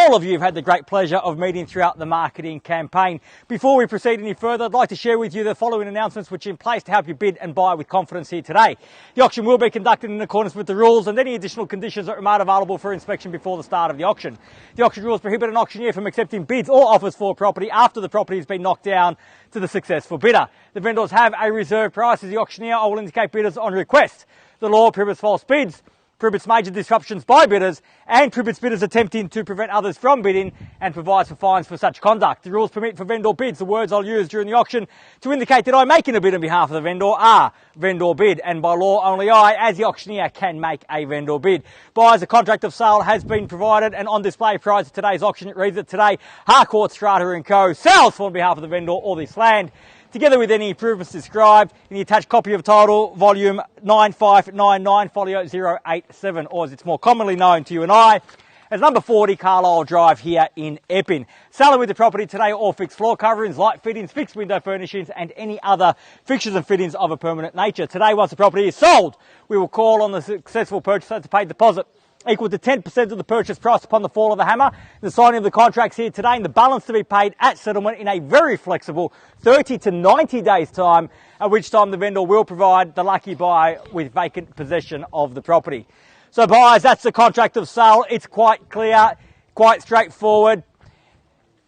all of you have had the great pleasure of meeting throughout the marketing campaign. Before we proceed any further, I'd like to share with you the following announcements which are in place to help you bid and buy with confidence here today. The auction will be conducted in accordance with the rules and any additional conditions that are made available for inspection before the start of the auction. The auction rules prohibit an auctioneer from accepting bids or offers for a property after the property has been knocked down to the successful bidder. The vendors have a reserve price as the auctioneer. I will indicate bidders on request. The law prohibits false bids, prohibits major disruptions by bidders, and prohibits bidders attempting to prevent others from bidding, and provides for fines for such conduct. The rules permit for vendor bids. The words I'll use during the auction to indicate that I'm making a bid on behalf of the vendor are vendor bid, and by law only I, as the auctioneer, can make a vendor bid. Buyers, a contract of sale has been provided and on display prior to today's auction. It reads that today, Harcourts, Rata and Co. sells on behalf of the vendor all this land, together with any improvements described in the attached copy of title, volume 9599, folio 087, or as it's more commonly known to you and I, as number 40 Carlisle Drive here in Epping. Selling with the property today, all fixed floor coverings, light fittings, fixed window furnishings and any other fixtures and fittings of a permanent nature. Today, once the property is sold, we will call on the successful purchaser to pay deposit equal to 10% of the purchase price upon the fall of the hammer. The signing of the contracts here today and the balance to be paid at settlement in a very flexible 30 to 90 days time, at which time the vendor will provide the lucky buyer with vacant possession of the property. So buyers, that's the contract of sale. It's quite clear, quite straightforward.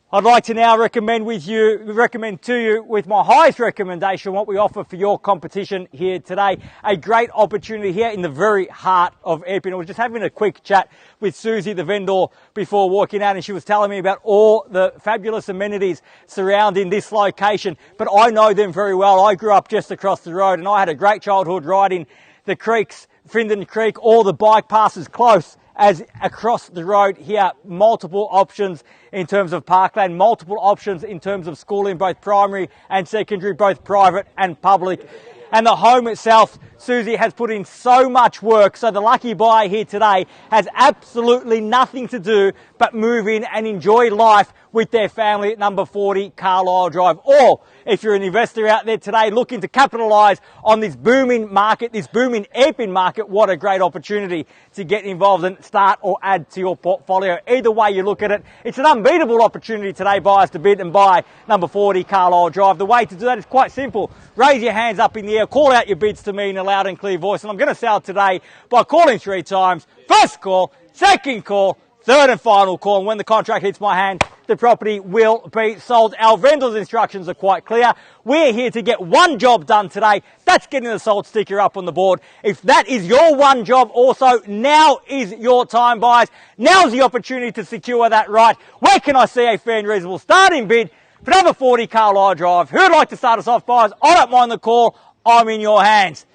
I'd like to now recommend to you with my highest recommendation what we offer for your competition here today. A great opportunity here in the very heart of Epping. I was just having a quick chat with Susie, the vendor, before walking out, and she was telling me about all the fabulous amenities surrounding this location. But I know them very well. I grew up just across the road and I had a great childhood riding the creeks, Findon Creek, all the bike passes close as across the road here. Multiple options in terms of parkland, multiple options in terms of schooling, both primary and secondary, both private and public. And the home itself, Susie has put in so much work, so the lucky buyer here today has absolutely nothing to do but move in and enjoy life with their family at number 40 Carlisle Drive. Or if you're an investor out there today looking to capitalise on this booming market, this booming Epping market, what a great opportunity to get involved and start or add to your portfolio. Either way you look at it, it's an unbeatable opportunity today, buyers, to bid and buy number 40 Carlisle Drive. The way to do that is quite simple. Raise your hands up in the air, call out your bids to me in a loud and clear voice, and I'm going to sell today by calling 3 times. First call, second call, third and final call, and when the contract hits my hand, the property will be sold. Our vendor's instructions are quite clear. We're here to get one job done today. That's getting the sold sticker up on the board. If that is your one job also, now is your time, buyers. Now's the opportunity to secure that right. Where can I see a fair and reasonable starting bid for number 40 Carlisle Drive? Who'd like to start us off, buyers? I don't mind the call. I'm in your hands.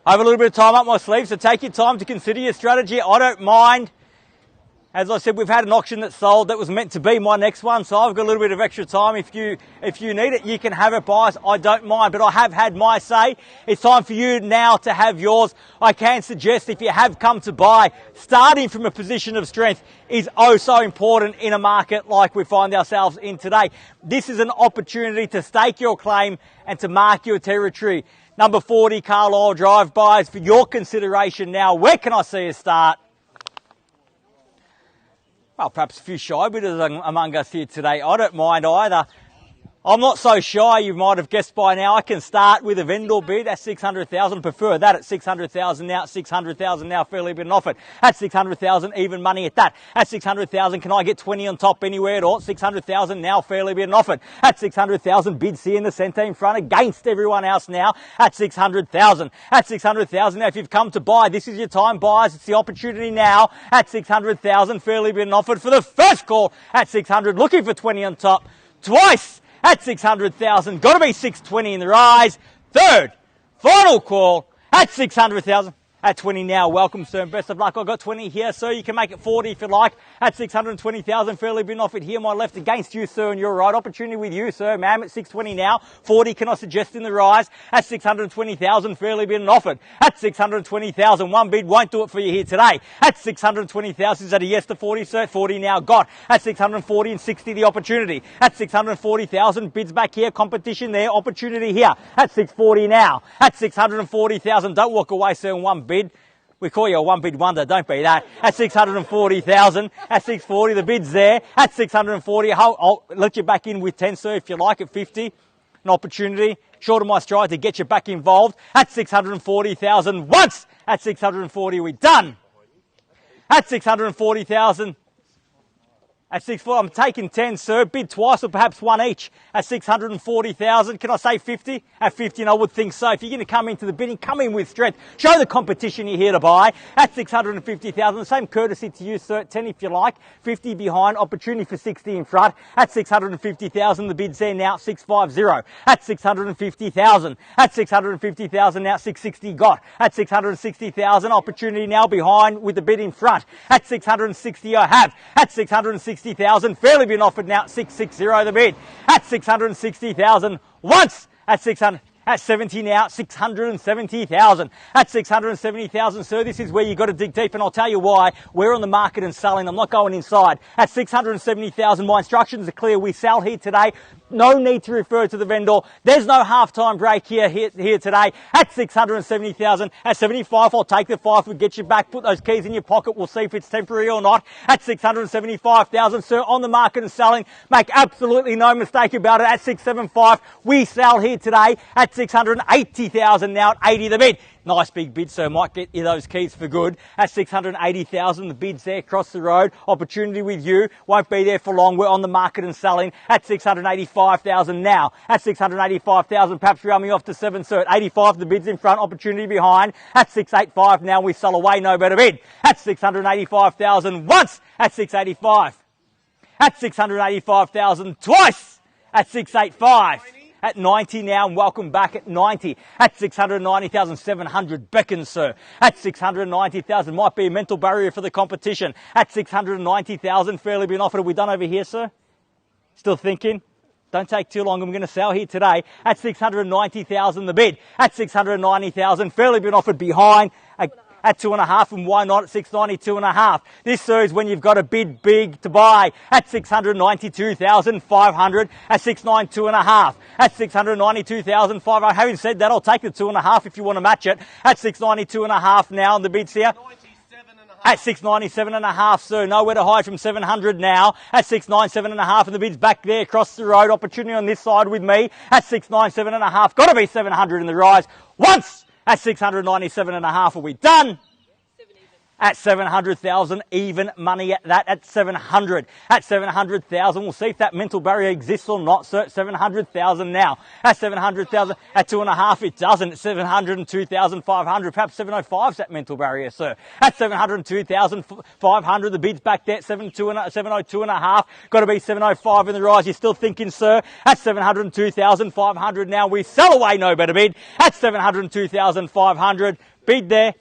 I have a little bit of time up my sleeve, so take your time to consider your strategy. I don't mind. As I said, we've had an auction that sold that was meant to be my next one, so I've got a little bit of extra time. If you need it, you can have it, buyers. I don't mind, but I have had my say. It's time for you now to have yours. I can suggest, if you have come to buy, starting from a position of strength is oh so important in a market like we find ourselves in today. This is an opportunity to stake your claim and to mark your territory. Number 40 Carlisle Drive, buyers, for your consideration now. Where can I see a start? Well, perhaps a few shy bidders among us here today. I don't mind either. I'm not so shy, you might have guessed by now. I can start with a vendor bid at 600,000. Prefer that at 600,000 now. 600,000 now, fairly been offered. At 600,000, even money at that. At 600,000, can I get 20 on top anywhere at all? 600,000 now, fairly been offered. At 600,000, bids here in the centre in front against everyone else now. At 600,000. At 600,000 now, if you've come to buy, this is your time, buyers. It's the opportunity now. At 600,000, fairly been offered for the first call. At 600, looking for 20 on top. Twice. At 600,000, got to be 620 in the rise. Third, final call at 600,000. At 20 now, welcome, sir, and best of luck. I've got 20 here, sir. You can make it 40 if you like. At 620,000, fairly been offered here, my left against you, sir, and your right. Opportunity with you, sir, ma'am, at 620 now. 40, can I suggest in the rise? At 620,000, fairly been offered. At 620,000, one bid won't do it for you here today. At 620,000, is that a yes to 40, sir? 40 now got. At 640 and 60, the opportunity. At 640,000, bids back here, competition there, opportunity here. At 640 now. At 640,000, don't walk away, sir, in one bid. We call you a one bid wonder, don't be that. At 640,000, at 640, the bid's there. At 640, I'll let you back in with 10, sir, if you like, at 50. An opportunity, short of my stride to get you back involved. At 640,000 once. At 640, we're done. At 640,000. At 640, I'm taking 10, sir. Bid twice or perhaps one each. At 640,000, can I say 50? At 50, and I would think so. If you're going to come into the bidding, come in with strength. Show the competition you're here to buy. At 650,000, the same courtesy to you, sir. 10 if you like. 50 behind. Opportunity for 60 in front. At 650,000, the bid's there now. 650. At 650,000. At 650,000 now. 660 got. At 660,000, opportunity now behind with the bid in front. At 660, I have. At 660,000, fairly been offered now. 660 the bid. At 660,000 once. At 600. At 70 now, 670,000. At 670,000, sir, this is where you've got to dig deep, and I'll tell you why. We're on the market and selling. I'm not going inside. At 670,000, my instructions are clear. We sell here today. No need to refer to the vendor. There's no half-time break here today. At 670,000, at 75, I'll take the 5. We'll get you back. Put those keys in your pocket. We'll see if it's temporary or not. At 675,000, sir, on the market and selling. Make absolutely no mistake about it. At 675, we sell here today. At 680,000 now at 80 the bid. Nice big bid, sir. Might get you those keys for good. At 680,000, the bid's there across the road. Opportunity with you. Won't be there for long. We're on the market and selling. At 685,000 now. At 685,000, perhaps rail me off to 7, sir. At 85, the bid's in front. Opportunity behind. At 685 now, we sell away. No better bid. At 685,000 once. At 685. At 685,000 twice. At 685. At 90 now, and welcome back at 90. At 690,700 beckons, sir. At 690,000, might be a mental barrier for the competition. At 690,000, fairly been offered. Are we done over here, sir? Still thinking? Don't take too long. I'm going to sell here today. At 690,000, the bid. At 690,000, fairly been offered behind. At 2.5, and why not at 690, 2.5? This, sir, is when you've got a bid big to buy. At 692,500, at 692 2.5. At 692,500. Having said that, I'll take the 2.5 if you want to match it. At 692 2.5 now, and the bid's here. At 697.5, sir. Nowhere to hide from 700 now. At 697.5, and the bid's back there across the road. Opportunity on this side with me. At 697.5. Got to be 700 in the rise. Once. At 697.5, are we done? At 700,000, even money at that. At 700. At 700,000, we'll see if that mental barrier exists or not, sir. At 700,000 now. At 700,000, at 2.5, it doesn't. At 702,500, perhaps 705's that mental barrier, sir. At 702,500, the bid's back there. 702.5. Got to be 705 in the rise. You're still thinking, sir? At 702,500 now, we sell away. No better bid. At 702,500, bid there.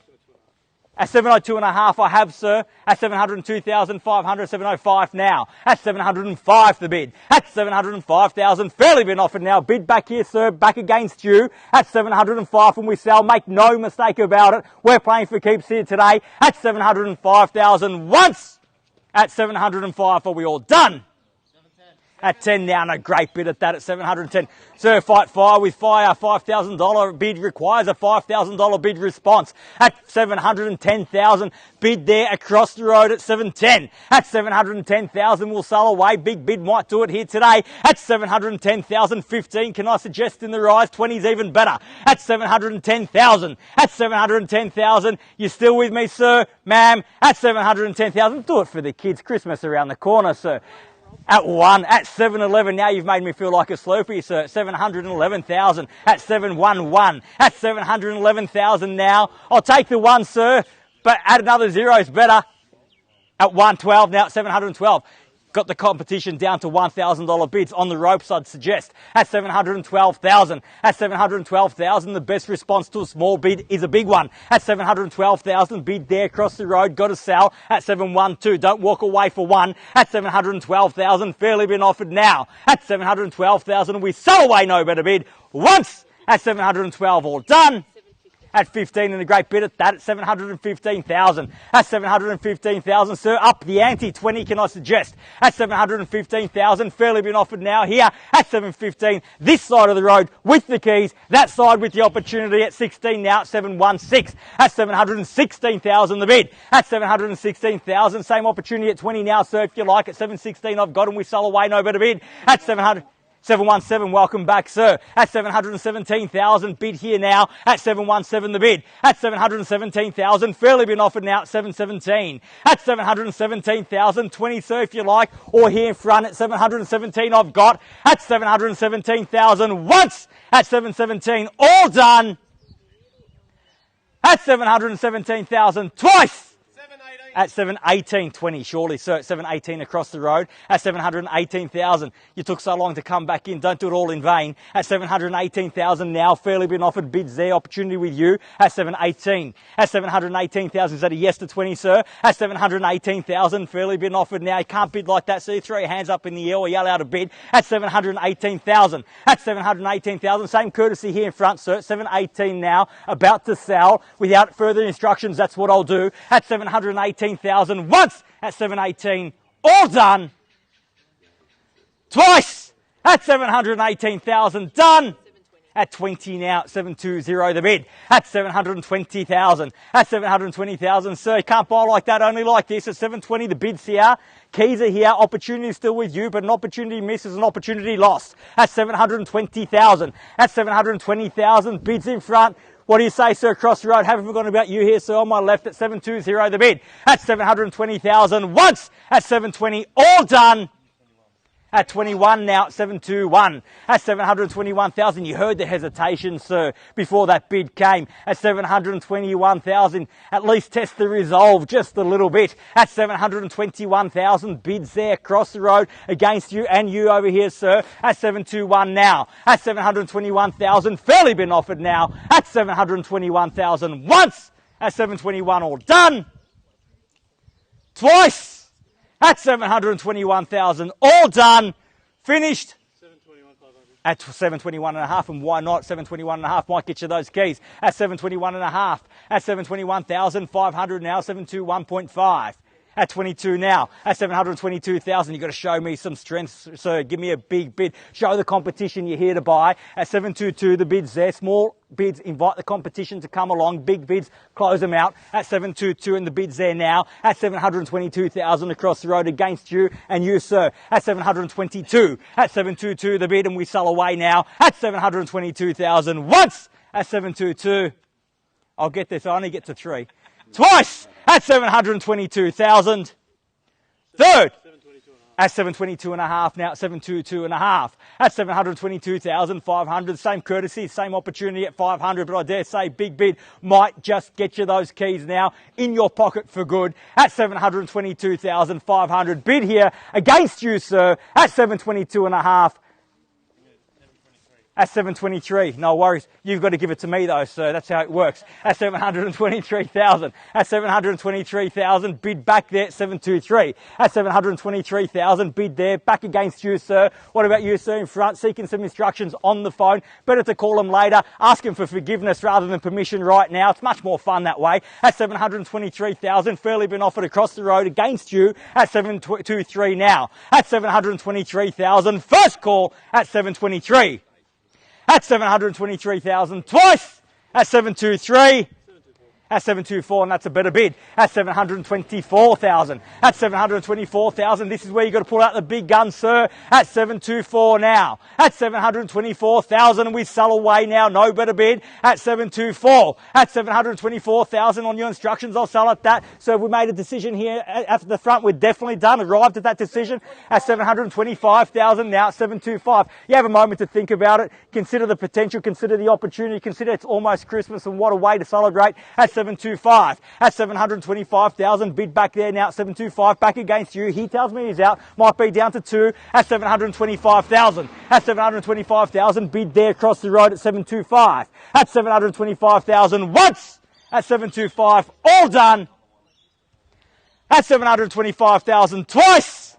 At 702.5, I have, sir. At 702,500, 705 now. At 705, the bid. At 705,000, fairly been offered now. Bid back here, sir. Back against you. At 705 when we sell. Make no mistake about it. We're playing for keeps here today. At 705,000 once. At 705, are we all done? At 10 now, no great bid at that at 710. Sir, fight fire with fire. $5,000 bid requires a $5,000 bid response. At 710,000, bid there across the road at 710. At 710,000, we'll sell away. Big bid might do it here today. At 710,000, 15, can I suggest in the rise? 20's even better. At 710,000. At 710,000, you still with me, sir? Ma'am? At 710,000, do it for the kids. Christmas around the corner, sir. At 1, at 711, now you've made me feel like a Slurpee, sir. 711,000, at 711, at 711,000 now. I'll take the 1, sir, but add another 0 is better. At 112, now at 712. Got the competition down to $1,000 bids on the ropes, I'd suggest. At 712,000. At 712,000, the best response to a small bid is a big one. At 712,000, bid there across the road, got to sell. At 712, don't walk away for 1. At 712,000, fairly been offered now. At 712,000, we sell away. No better bid. Once. At 712, all done. at 15 and a great bid at that at 715,000. At 715,000, sir. Up the ante, 20 can I suggest. At 715,000, fairly been offered now here at 715. This side of the road with the keys, that side with the opportunity at 16 now at 716. At 716,000 the bid. At 716,000, same opportunity at 20 now, sir, if you like. At 716, I've got him. We sell away, no better bid. At 717, welcome back, sir. At 717,000, bid here now. At 717, the bid. At 717,000, fairly been offered now at 717. At 717,000, 20, sir, if you like, or here in front at 717, I've got. At 717,000, once. At 717, all done. At 717,000, twice. At 718, 20, surely, sir. At 718 across the road. At 718,000. You took so long to come back in. Don't do it all in vain. At 718,000 now. Fairly been offered bids there. Opportunity with you. At 718. At 718,000. Is that a yes to 20, sir? At 718,000. Fairly been offered now. You can't bid like that, sir. You throw your hands up in the air or yell out a bid. At 718,000. At 718,000. Same courtesy here in front, sir. 718 now. About to sell. Without further instructions, that's what I'll do. At 718,000 once. At 718, all done. Twice. At 718,000, done. At 20 now, 720 the bid. At 720,000. At 720,000, sir, you can't buy like that, only like this. At 720, the bid's here. Keys are here. Opportunity is still with you, but an opportunity missed is an opportunity lost. At 720,000. At 720,000, bids in front. What do you say, sir, across the road? Haven't forgotten about you here, sir, on my left at 720 the bid. At 720,000 once. At 720, all done. At 21 now, at 721. At 721,000, you heard the hesitation, sir, before that bid came. At 721,000, at least test the resolve just a little bit. At 721,000, bids there across the road against you and you over here, sir. At 721 now. At 721,000, fairly been offered now. At 721,000 once. At 721, all done. Twice. At 721,000, all done, finished. 721,500. At 721.5, and why not? 721.5 might get you those keys. At 721.5, at 721,500 now, 721.5. At 22 now, at 722,000, you've got to show me some strength, sir. Give me a big bid. Show the competition you're here to buy. At 722, the bid's there. Small bids, invite the competition to come along. Big bids, close them out. At 722, and the bid's there now. At 722,000 across the road against you and you, sir. At 722. At 722, the bid, and we sell away now. At 722,000 once. At 722. I'll get this. I only get to 3. Twice. At 722,000. Third. At 722.5 now, at 722.5. At 722,500. Same courtesy, same opportunity at 500, but I dare say big bid might just get you those keys now in your pocket for good. At 722,500. Bid here against you, sir, at 722.5. At 723, no worries. You've got to give it to me though, sir. That's how it works. At 723,000. At 723,000, bid back there at 723. At 723,000, bid there, back against you, sir. What about you, sir, in front, seeking some instructions on the phone? Better to call them later, asking for forgiveness rather than permission right now. It's much more fun that way. At 723,000, fairly been offered across the road against you at 723 now. At 723,000, first call at 723. At 723,000 twice. At 723. At 724, and that's a better bid. At 724,000. At 724,000, this is where you've got to pull out the big gun, sir. At 724 now. At 724,000, and we sell away now. No better bid. At 724. At 724,000 on your instructions, I'll sell at that. So we made a decision here at the front. We're definitely done. Arrived at that decision. At 725,000 now. At 725. You have a moment to think about it. Consider the potential. Consider the opportunity. Consider it's almost Christmas, and what a way to celebrate. At 725. At 725,000, bid back there now at 725, back against you. He tells me he's out. Might be down to 2 at 725,000. At 725,000, bid there across the road at 725. At 725,000 once. At 725, all done. At 725,000 twice.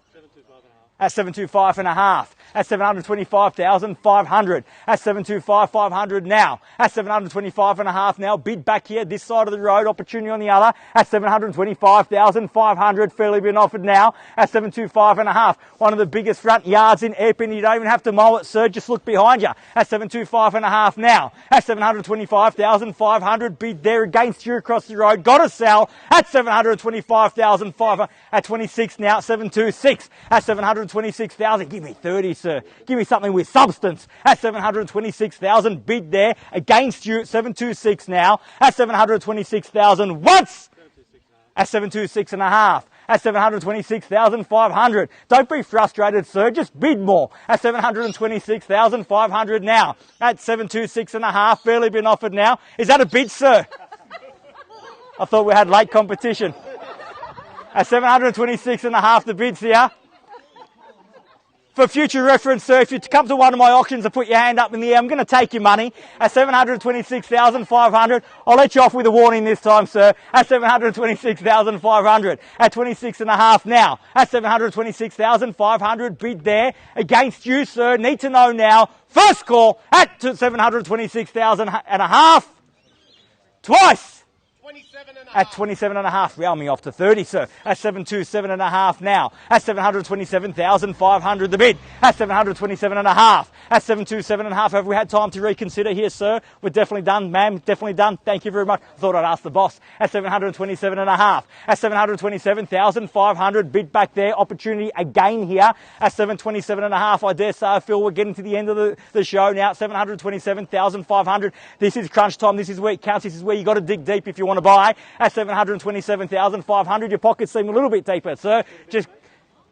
At 725.5. at 725,500. At 725,500 now. At 725.5 now. Bid back here, this side of the road, opportunity on the other. At 725,500, fairly been offered now. At 725.5. One of the biggest front yards in Epping. You don't even have to mow it, sir. Just look behind you. At 725.5 now. At 725,500, bid there against you across the road. Got to sell at 725,500. At 26 now. 726 at 726,000. Give me 30, sir. Give me something with substance. At 726,000, bid there against you. 726 now. At 726,000 once. At 726.5. At 726,500. Don't be frustrated, sir. Just bid more. At 726,500 now. At 726.5. Fairly been offered now. Is that a bid, sir? I thought we had late competition. At 726.5, the bid's here. For future reference, sir, if you come to one of my auctions and put your hand up in the air, I'm going to take your money. At 726,500, I'll let you off with a warning this time, sir. At 726,500. At 26.5 now. At 726,500, bid there against you, sir. Need to know now. First call at 726,500. Twice. At 27.5, round me off to 30, sir. At 727.5 now. At 727,500, the bid. At 727.5. At 727.5, have we had time to reconsider here, sir? We're definitely done, ma'am. Definitely done. Thank you very much. Thought I'd ask the boss. At 727.5. At 727,500, bid back there. Opportunity again here. At 727.5, I dare say, I feel we're getting to the end of the show now. 727,500. This is crunch time. This is where it counts. This is where you got to dig deep if you want to buy. At 727,500, your pockets seem a little bit deeper, sir. Just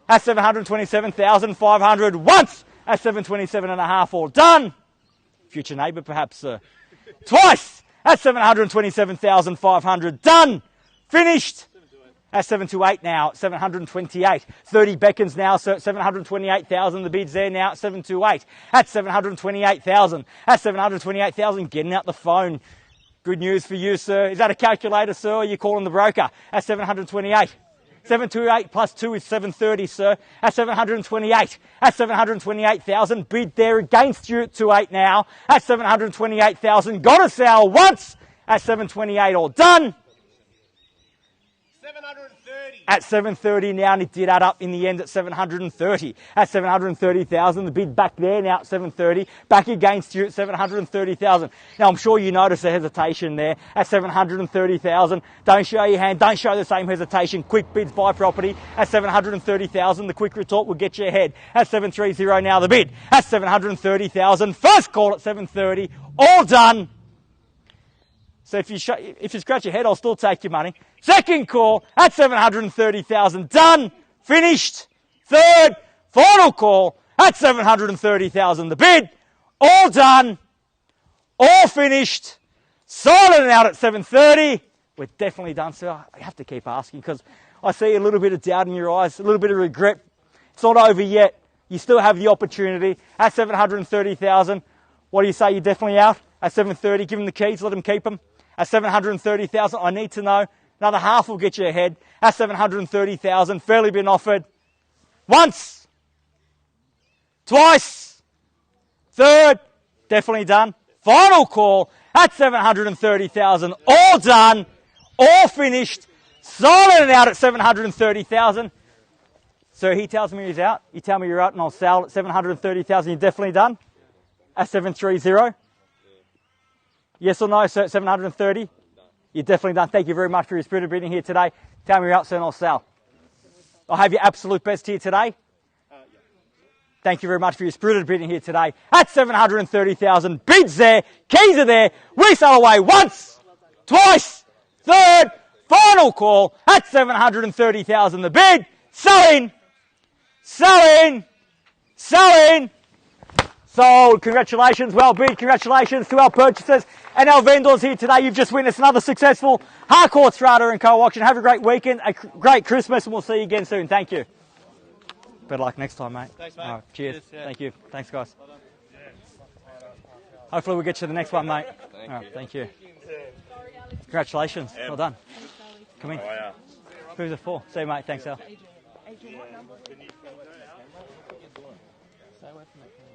at 727,500 once. At 727.5, all done. Future neighbour, perhaps, sir. Twice. At 727,500, done. Finished. At 728 now. 728. 30 beckons now, sir. 728,000. The bid's there now. At 728. At 728,000. At 728,000. Getting out the phone. Good news for you, sir. Is that a calculator, sir, or are you calling the broker? At 728. 728 plus 2 is 730, sir. At 728. At 728,000. Bid there against you at 28 now. At 728,000. Got to sell once. At 728, all done. 730. At 730 now, and it did add up in the end at 730. At 730,000, the bid back there now at 730. Back against you at 730,000. Now, I'm sure you notice the hesitation there at 730,000. Don't show your hand. Don't show the same hesitation. Quick bids, buy property at 730,000. The quick retort will get you ahead. At 730 now, the bid at 730,000. First call at 730. All done. So if you scratch your head, I'll still take your money. Second call at 730,000. Done. Finished. Third. Final call at 730,000. The bid. All done. All finished. Silent out at 730. We're definitely done, sir. I have to keep asking because I see a little bit of doubt in your eyes, a little bit of regret. It's not over yet. You still have the opportunity at 730,000. What do you say? You're definitely out at 730. Give them the keys. Let them keep them. At 730,000, I need to know. Another half will get you ahead. At 730,000, fairly been offered. Once. Twice. Third. Definitely done. Final call at 730,000. All done. All finished. Silent out at 730,000. So he tells me he's out. You tell me you're out and I'll sell at 730,000. You're definitely done. At 730. Yes or no, sir, 730? You're definitely done. Thank you very much for your spirited bidding here today. Tell me you're out, sir, and I'll sell. I'll have your absolute best here today. Thank you very much for your spirited bidding here today. At 730,000, bids there, keys are there. We sell away once, twice, third, final call at 730,000. The bid, selling, selling, selling. Sold. Congratulations. Well bid. Congratulations to our purchasers and our vendors here today. You've just witnessed another successful Harcourts, Rata and Co auction. Have a great weekend, a great Christmas, and we'll see you again soon. Thank you. Better luck next time, mate. Thanks, mate. All right, cheers. Yeah. Thank you. Thanks, guys. Hopefully we'll get you to the next one, mate. All right, thank you. Congratulations. Well done. Come in. Who's it for? See you, mate. Thanks, Al. away from that.